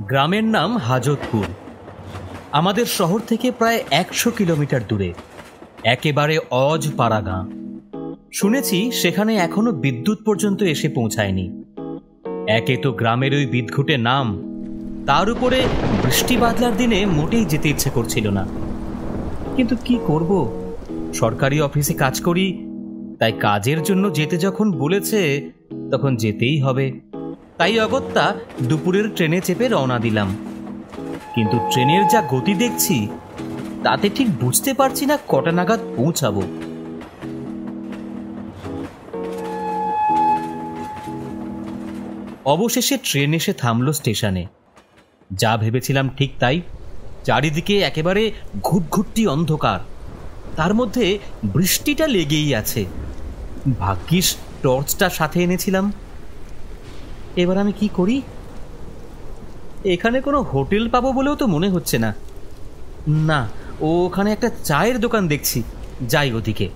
গ্রামের নাম হাজতপুর। আমাদের শহর থেকে প্রায় 100 কিলোমিটার দূরে, একেবারে অজপাড়া গাঁ। শুনেছি সেখানে এখনো বিদ্যুৎ পর্যন্ত এসে পৌঁছায়নি। একে তো গ্রামের ওই বিদঘুটে নাম, তার উপরে বৃষ্টি বাদলার দিনে মোটেই যেতে ইচ্ছে করছিল না। কিন্তু কি করব, সরকারি অফিসে কাজ করি, তাই কাজের জন্য যেতে যখন বলেছে তখন যেতেই হবে। তাই অগত্যা দুপুরের ট্রেনে চেপে রওনা দিলাম। কিন্তু ট্রেনের যা গতি দেখছি তাতে ঠিক বুঝতে পারছি না কটা নাগাদ পৌঁছাবো। অবশেষে ট্রেন এসে থামলো স্টেশনে। যা ভেবেছিলাম ঠিক তাই, চারিদিকে একেবারে ঘুটঘুটি অন্ধকার, তার মধ্যে বৃষ্টিটা লেগেই আছে। ভাগ্যিস টর্চটা সাথে এনেছিলাম। এবার আমি কি করি? এখানে কোনো হোটেল পাবো বলেও তো মনে হচ্ছে না। না, ওখানে একটা চায়ের দোকান দেখছি, যাই ওদিকে।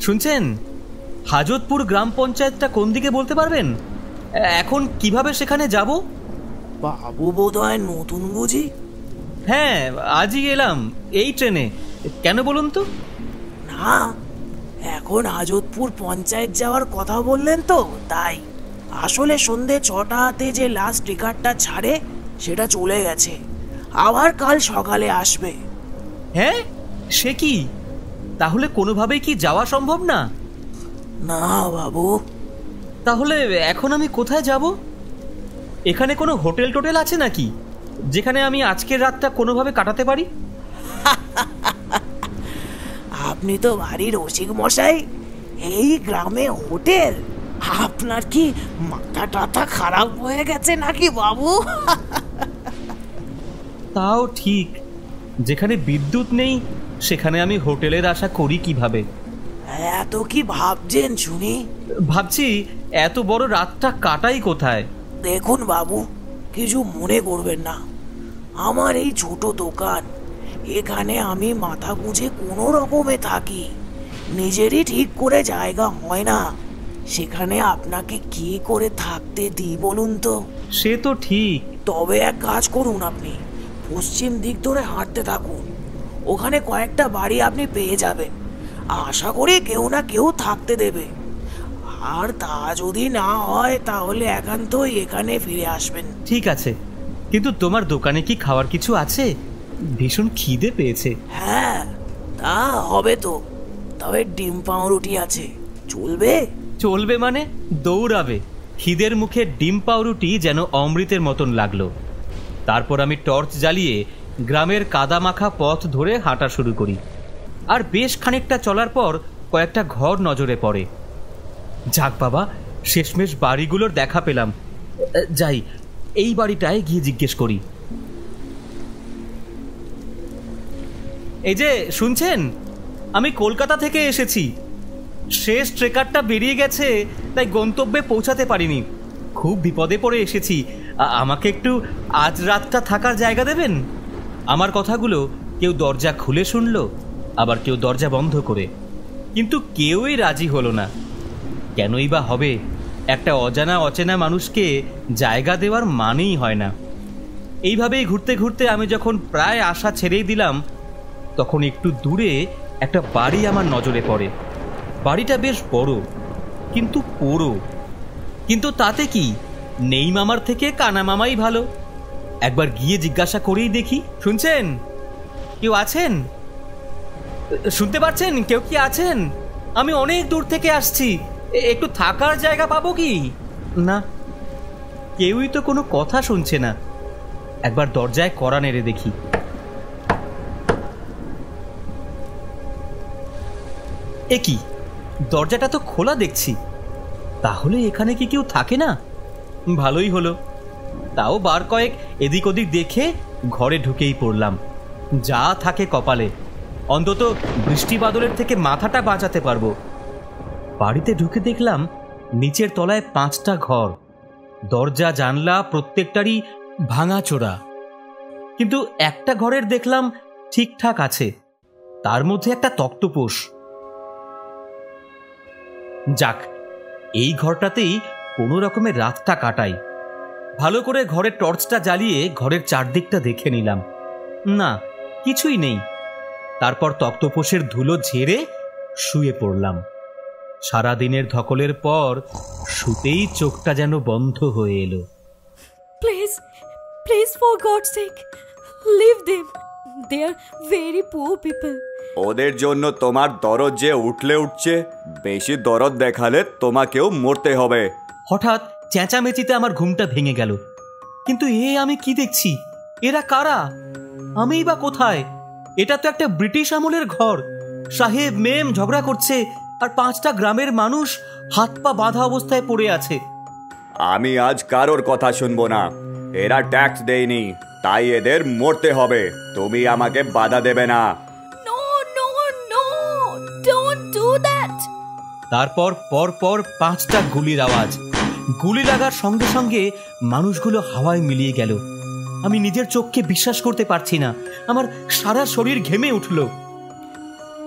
শুনছেন, হাজতপুর গ্রাম পঞ্চায়েতটা কোন দিকে বলতে পারবেন? এখন কিভাবে সেখানে যাব? বাবু বোধহয় নতুন বুঝি? হ্যাঁ, আজই এলাম এই ট্রেনে। কেন বলুন তো? না, এখন হাজতপুর পঞ্চায়েত যাওয়ার কথা বললেন তো তাই। আসলে সন্ধে 6টাতে যে লাস্ট টিকারটা ছাড়ে সেটা চলে গেছে, আবার কাল সকালে আসবে। হ্যাঁ, সে কি? তাহলে কোনোভাবেই কি যাওয়া সম্ভব না? না বাবু। তাহলে এখন আমি কোথায় যাব? এখানে কোনো হোটেল টোটেল আছে নাকি, যেখানে আমি আজকের রাতটা কোনোভাবে কাটাতে পারি? আপনি তো ভারী রসিক মশাই। এই গ্রামে হোটেল? আপনার কি মাথা টাথা খারাপ হয়ে গেছে নাকি বাবু? তাও ঠিক, যেখানে বিদ্যুৎ নেই সেখানে আমি হোটেলের আশা করি কিভাবে? এত কি ভাবছেন শুনি? ভাবছি এত বড় রাতটা কাটাই কোথায়। দেখুন বাবু, কিছু মনে করবেন না। আমার এই ছোট দোকান, এখানে আমি মাথা গুঁজে কোনো রকমে থাকি। নিজেরই ঠিক করে জায়গা হয় না, সেখানে আপনাকে কি করে থাকতে দিই বলুন তো? সে তো ঠিক। তবে এক কাজ করুন, আপনি পশ্চিম দিক ধরে হাঁটতে থাকুন। ওখানে কয়েকটা বাড়ি আপনি পেয়ে যাবেন। আশা করি কেউ না কেউ থাকতে দেবে। আর তা যদি না হয় তাহলে একান্তই এখানে ফিরে আসবেন। ঠিক আছে, কিন্তু তোমার দোকানে কি খাওয়ার কিছু আছে? ভীষণ খিদে পেয়েছে। হ্যাঁ, তা হবে তো। তবে ডিম পাউরুটি আছে, চলবে? চলবে মানে দৌড়াবে। খিদের মুখে ডিম পাউরুটি যেন অমৃতের মতন লাগলো। তারপর আমি টর্চ জ্বালিয়ে গ্রামের কাদামাখা পথ ধরে হাঁটা শুরু করি। আর বেশ খানিকটা চলার পর কয়েকটা ঘর নজরে পড়ে। যাক বাবা, শেষমেশ বাড়িগুলোর দেখা পেলাম। যাই, এই বাড়িটায় গিয়ে জিজ্ঞেস করি। এই যে শুনছেন, আমি কলকাতা থেকে এসেছি। শেষ ট্রেকারটা বেরিয়ে গেছে, তাই গন্তব্যে পৌঁছাতে পারিনি। খুব বিপদে পড়ে এসেছি। আমাকে একটু আজ রাতটা থাকার জায়গা দেবেন? আমার কথাগুলো কেউ দরজা খুলে শুনল, আবার কেউ দরজা বন্ধ করে, কিন্তু কেউই রাজি হলো না। কেনই বা হবে? একটা অজানা অচেনা মানুষকে জায়গা দেওয়ার মানেই হয় না। এইভাবেই ঘুরতে ঘুরতে আমি যখন প্রায় আশা ছেড়েই দিলাম, তখন একটু দূরে একটা বাড়ি আমার নজরে পড়ে। বাড়িটা বেশ বড়, কিন্তু পোড়ো। কিন্তু তাতে কি, নেই মামার থেকে কানা মামাই ভালো। একবার গিয়ে জিজ্ঞাসা করেই দেখি। শুনছেন? কেউ আছেন? শুনতে পাচ্ছেন? কেউ কি আছেন? আমি অনেক দূর থেকে আসছি, একটু থাকার জায়গা পাবো কি? না, কেউই তো কোনো কথা শুনছে না। একবার দরজায় কড়া নেড়ে দেখি। এ কি, দরজাটা তো খোলা দেখছি। তাহলে এখানে কি কেউ থাকে না? ভালোই হলো, তাও বার কয়েক এদিক ওদিক দেখে ঘরে ঢুকেই পড়লাম। যা থাকে কপালে, অন্তত বৃষ্টি বাদলের থেকে মাথাটা বাঁচাতে পারবো। বাড়িতে ঢুকে দেখলাম নিচের তলায় 5টা ঘর, দরজা জানলা প্রত্যেকটারই ভাঙাচোরা, কিন্তু একটা ঘরের দেখলাম ঠিকঠাক আছে, তার মধ্যে একটা তক্তপোষ। যাক, এই ঘরটাতেই কোনো রকমের রাতটা কাটাই। ভালো করে ঘরের টর্চটা জ্বালিয়ে ঘরের চারদিকটা দেখে নিলাম, না কিছুই নেই। তারপর তক্তপোষের ধুলো ঝেড়ে শুয়ে পড়লাম। সারাদিনের ধকলের পর শুতেই চোখটা যেন বন্ধ হয়ে এলো। Please, please, for God's sake, leave them. They are very poor people. ওদের জন্য তোমার দরদ যে উঠলে উঠছে, বেশি দরদ দেখালে তোমাকেও মরতে হবে। হঠাৎ চেঁচামেচিতে আমার ঘুমটা ভেঙে গেল। কিন্তু আমি কি দেখছি? এরা কারা? আমিই বা কোথায়? এটা তো একটা ব্রিটিশ আমলের ঘর। সাহেব মেম ঝগড়া করছে, আর 5টা গ্রামের মানুষ হাত পা বাঁধা অবস্থায় পড়ে আছে। আমি আজ কারোর কথা শুনবো না। এরা ট্যাক্স দেয়নি, তাই এদের মরতে হবে। তুমি আমাকে বাধা দেবে না। No, no, no, don't do that. তারপর পরপর 5টা গুলির আওয়াজ। গুলি লাগার সঙ্গে সঙ্গে মানুষগুলো হাওয়ায় মিলিয়ে গেল। আমি নিজের চোখকে বিশ্বাস করতে পারছি না। আমার সারা শরীর ঘেমে উঠল।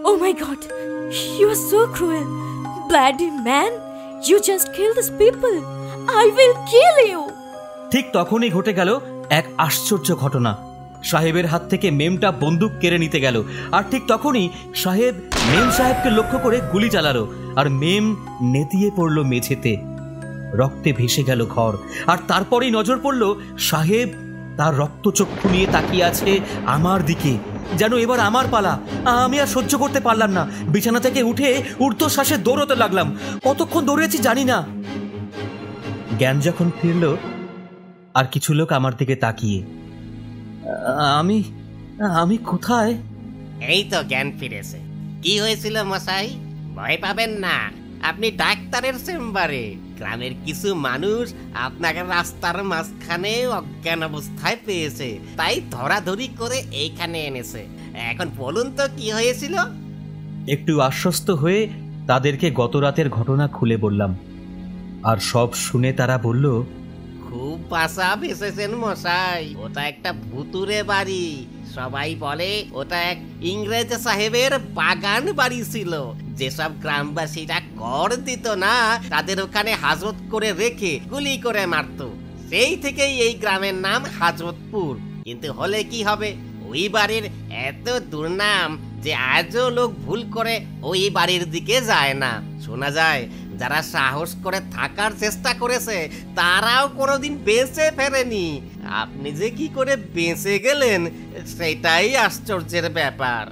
Oh my God, you are so cruel. Bloody man, you just killed these people. I will kill you. ঠিক তখনই ঘটে গেল এক আশ্চর্য ঘটনা। সাহেবের হাত থেকে মেমটা বন্দুক কেড়ে নিতে গেল, আর ঠিক তখনই সাহেব মেম সাহেবকে লক্ষ্য করে গুলি চালালো, আর মেম নেতিয়ে পড়ল মেঝেতে। রক্তে ভেসে গেল ঘর। আর তারপরেই নজর পড়ল সাহেব তার রক্তচক্ষু নিয়ে তাকিয়ে আছে আমার দিকে, যেন এবার আমার পালা। আমি আর সহ্য করতে পারলাম না। বিছানা থেকে উঠে ঊর্ধ্বশ্বাসে দৌড়তে লাগলাম। কতক্ষণ দৌড়েছি জানি না। জ্ঞান যখন ফিরল, আর কিছু লোক আমার দিকে তাকিয়ে, আমি আমি কোথায়? এই তো জ্ঞান ফিরেছে। কি হয়েছিল মশাই? ভয় পাবেন না, আপনি ডাক্তারের চেম্বারে। গ্রামের কিছু মানুষ আপনাকে রাস্তার মাঝখানে অজ্ঞান অবস্থায় পেয়েছে, তাই ধরাধরি করে এইখানে এনেছে। এখন বলুন তো কি হয়েছিল? একটু আশ্বস্ত হয়ে তাদেরকে গত রাতের ঘটনা খুলে বললাম, আর সব শুনে তারা বলল, খুব বাসা ভেসেছেন মশাই। ওটা একটা ভুতুরে বাড়ি। সবাই বলে ওটা এক ইংরেজ সাহেবের বাগান বাড়ি ছিল। যেসব গ্রামবাসীরা কর দিত না, তাদের ওখানে হাজত করে রেখে গুলি করে মারত। সেই থেকেই এই গ্রামের নাম হাজতপুর। কিন্তু হলে কি হবে, ওই বাড়ির এত দুর্নাম যে আজও লোক ভুল করে ওই বাড়ির দিকে যায় না। শোনা যায় যারা সাহস করে থাকার চেষ্টা করেছে তারাও কোনোদিন বেঁচে ফেরেনি। আপনি যে কি করে বেঁচে গেলেন সেটাই আশ্চর্যের ব্যাপার।